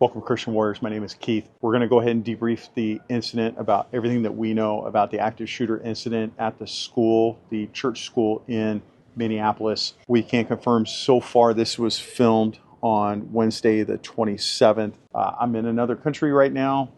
Welcome, Christian Warriors. My name is Keith. We're going to go ahead and debrief the incident about everything that we know about the active shooter incident at the school, the church school in Minneapolis. We can confirm so far this was filmed on Wednesday, the 27th. I'm in another country right now.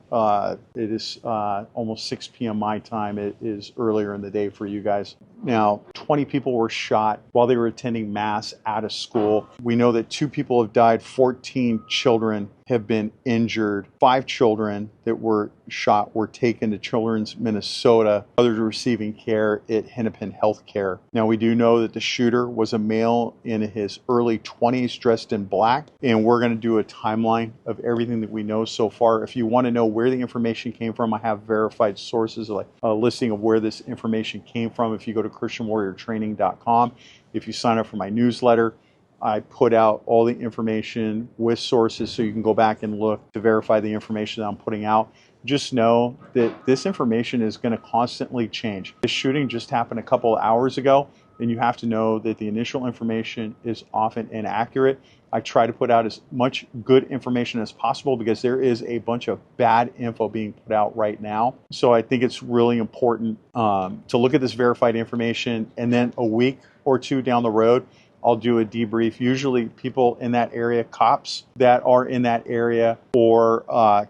It is almost 6 p.m. my time. It is earlier in the day for you guys. Now, 20 people were shot while they were attending Mass at a school. We know that 2 people have died, 14 children have been injured. 5 children that were shot were taken to Children's Minnesota. Others are receiving care at Hennepin Healthcare. Now, we do know that the shooter was a male in his early 20s dressed in black, and we're going to do a timeline of everything that we know so far. If you want to know where the information came from, I have verified sources, like a listing of where this information came from. If you go to ChristianWarriorTraining.com, if you sign up for my newsletter, I put out all the information with sources so you can go back and look to verify the information that I'm putting out. Just know that this information is going to constantly change. This shooting just happened a couple of hours ago, and you have to know that the initial information is often inaccurate. I try to put out as much good information as possible because there is a bunch of bad info being put out right now. So I think it's really important to look at this verified information, and then a week or two down the road, I'll do a debrief. Usually people in that area, cops that are in that area, or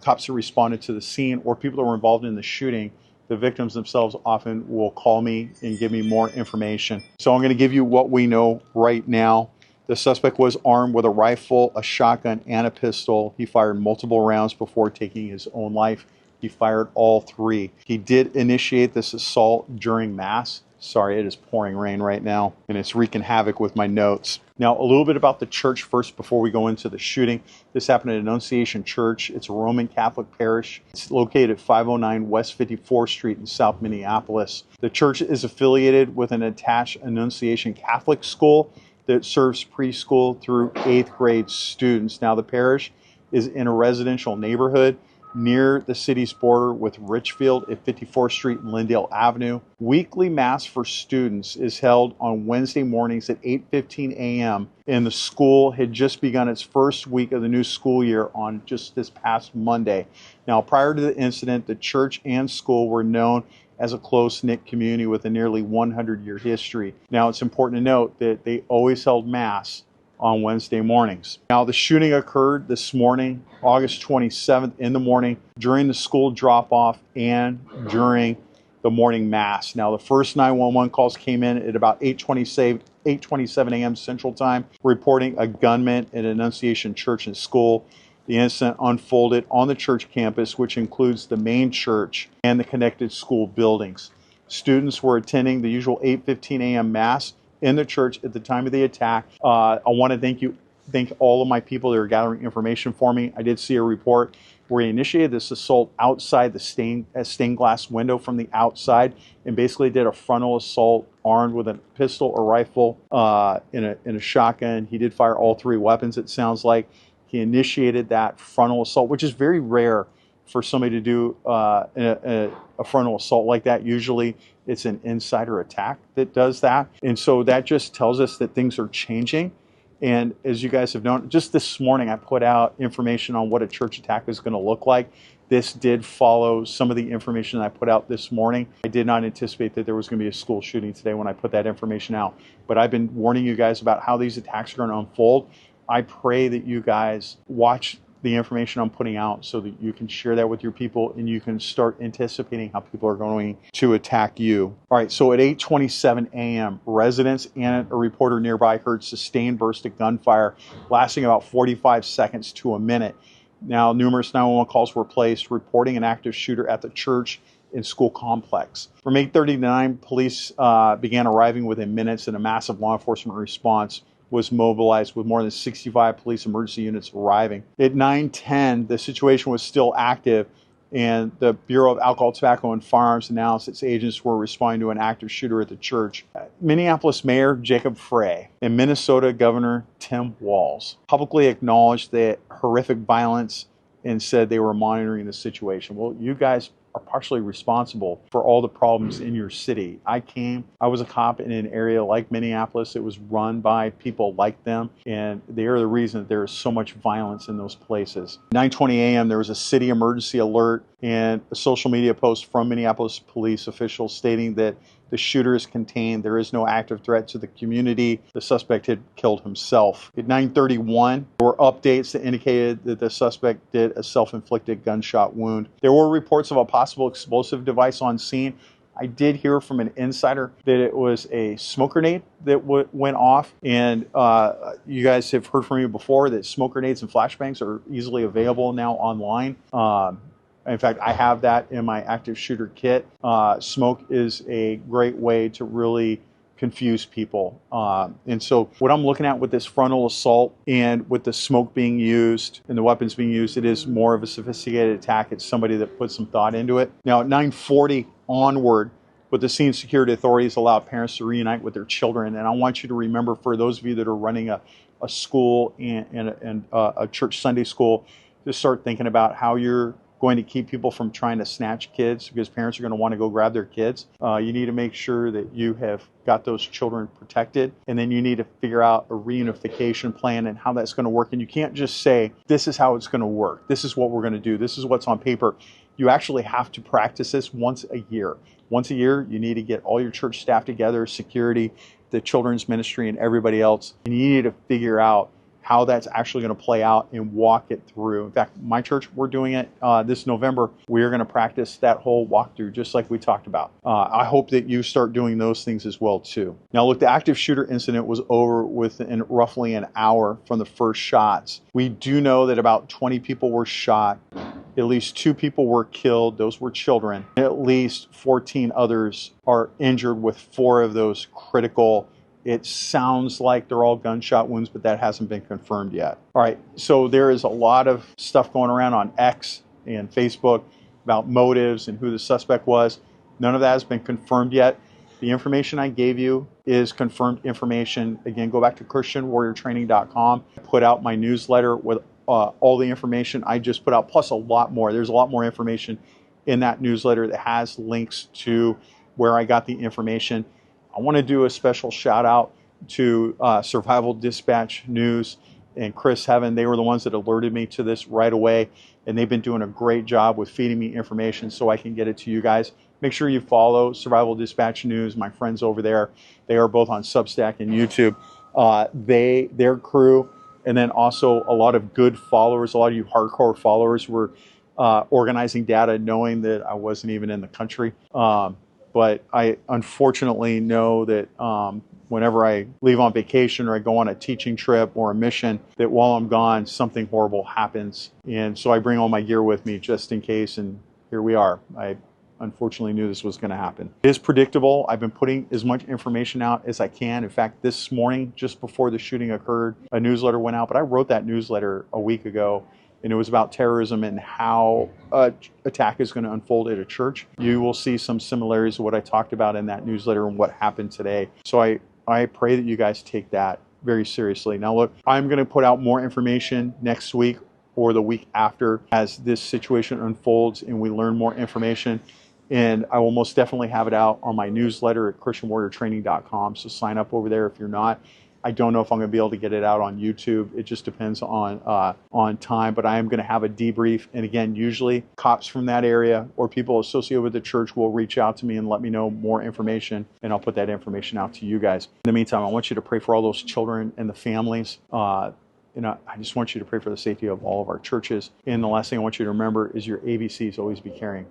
cops that responded to the scene, or people that were involved in the shooting, the victims themselves often will call me and give me more information. So I'm going to give you what we know right now. The suspect was armed with a rifle, a shotgun, and a pistol. He fired multiple rounds before taking his own life. He fired all 3. He did initiate this assault during Mass. Sorry, it is pouring rain right now, and it's wreaking havoc with my notes. Now, a little bit about the church first before we go into the shooting. This happened at Annunciation Church. It's a Roman Catholic parish. It's located at 509 West 54th Street in South Minneapolis. The church is affiliated with an attached Annunciation Catholic school that serves preschool through 8th grade students. Now, the parish is in a residential neighborhood near the city's border with Richfield at 54th Street and Lindale Avenue. Weekly Mass for students is held on Wednesday mornings at 8:15 a.m. and the school had just begun its first week of the new school year on just this past Monday. Now, prior to the incident, the church and school were known as a close-knit community with a nearly 100-year history. Now, it's important to note that they always held Mass on Wednesday mornings. Now, the shooting occurred this morning, August 27th in the morning, during the school drop-off and during the morning Mass. Now, the first 911 calls came in at about 8:27 a.m. Central Time, reporting a gunman at Annunciation Church and School. The incident unfolded on the church campus, which includes the main church and the connected school buildings. Students were attending the usual 8:15 a.m. Mass in the church at the time of the attack. I want to thank all of my people that are gathering information for me. I did see a report where he initiated this assault outside the stained glass window from the outside, and basically did a frontal assault armed with a pistol or rifle in a shotgun. He did fire all 3 weapons, it sounds like. He initiated that frontal assault, which is very rare for somebody to do a frontal assault like that. Usually it's an insider attack that does that. And so that just tells us that things are changing. And as you guys have known, just this morning I put out information on what a church attack is going to look like. This did follow some of the information that I put out this morning. I did not anticipate that there was going to be a school shooting today when I put that information out. But I've been warning you guys about how these attacks are going to unfold. I pray that you guys watch the information I'm putting out so that you can share that with your people and you can start anticipating how people are going to attack you. All right, so at 8:27 a.m., residents and a reporter nearby heard sustained burst of gunfire lasting about 45 seconds to a minute. Now, numerous 911 calls were placed reporting an active shooter at the church and school complex. From 8:39, police began arriving within minutes, and a massive law enforcement response was mobilized with more than 65 police emergency units arriving. At 9:10, the situation was still active, and the Bureau of Alcohol, Tobacco, and Firearms announced its agents were responding to an active shooter at the church. Minneapolis Mayor Jacob Frey and Minnesota Governor Tim Walz publicly acknowledged the horrific violence and said they were monitoring the situation. Well, you guys are partially responsible for all the problems in your city. I was a cop in an area like Minneapolis. It was run by people like them, and they are the reason that there is so much violence in those places. 9:20 a.m. there was a city emergency alert and a social media post from Minneapolis police officials stating that the shooter is contained. There is no active threat to the community. The suspect had killed himself. At 9:31, there were updates that indicated that the suspect did a self-inflicted gunshot wound. There were reports of a possible explosive device on scene. I did hear from an insider that it was a smoke grenade that went off. And you guys have heard from me before that smoke grenades and flashbangs are easily available now online. In fact, I have that in my active shooter kit. Smoke is a great way to really confuse people. And so what I'm looking at with this frontal assault and with the smoke being used and the weapons being used, it is more of a sophisticated attack. It's somebody that put some thought into it. Now at 9:40 onward, with the scene security authorities allowed parents to reunite with their children. And I want you to remember, for those of you that are running a school and a church Sunday school, to start thinking about how you're going to keep people from trying to snatch kids, because parents are going to want to go grab their kids. You need to make sure that you have got those children protected, and then you need to figure out a reunification plan and how that's going to work. And you can't just say, this is how it's going to work. This is what we're going to do. This is what's on paper. You actually have to practice this once a year. Once a year, you need to get all your church staff together, security, the children's ministry, and everybody else. And you need to figure out how that's actually going to play out and walk it through. In fact, my church, we're doing it this November. We're going to practice that whole walkthrough just like we talked about. I hope that you start doing those things as well too. Now look, the active shooter incident was over within roughly an hour from the first shots. We do know that about 20 people were shot. At least 2 people were killed. Those were children. At least 14 others are injured, with 4 of those critical. It sounds like they're all gunshot wounds, but that hasn't been confirmed yet. All right, so there is a lot of stuff going around on X and Facebook about motives and who the suspect was. None of that has been confirmed yet. The information I gave you is confirmed information. Again, go back to ChristianWarriorTraining.com. I put out my newsletter with all the information I just put out, plus a lot more. There's a lot more information in that newsletter that has links to where I got the information. I want to do a special shout out to Survival Dispatch News and Chris Heaven. They were the ones that alerted me to this right away, and they've been doing a great job with feeding me information so I can get it to you guys. Make sure you follow Survival Dispatch News, my friends over there. They are both on Substack and YouTube. Their crew, and then also a lot of good followers, a lot of you hardcore followers were organizing data knowing that I wasn't even in the country. But I unfortunately know that whenever I leave on vacation or I go on a teaching trip or a mission, that while I'm gone, something horrible happens. And so I bring all my gear with me just in case, and here we are. I unfortunately knew this was going to happen. It is predictable. I've been putting as much information out as I can. In fact, this morning, just before the shooting occurred, a newsletter went out, but I wrote that newsletter a week ago, and it was about terrorism and how an attack is going to unfold at a church. You will see some similarities to what I talked about in that newsletter and what happened today. So I pray that you guys take that very seriously. Now look, I'm going to put out more information next week or the week after as this situation unfolds and we learn more information. And I will most definitely have it out on my newsletter at ChristianWarriorTraining.com. So sign up over there if you're not. I don't know if I'm going to be able to get it out on YouTube. It just depends on time, but I am going to have a debrief. And again, usually cops from that area or people associated with the church will reach out to me and let me know more information, and I'll put that information out to you guys. In the meantime, I want you to pray for all those children and the families. I just want you to pray for the safety of all of our churches. And the last thing I want you to remember is your ABCs, always be caring.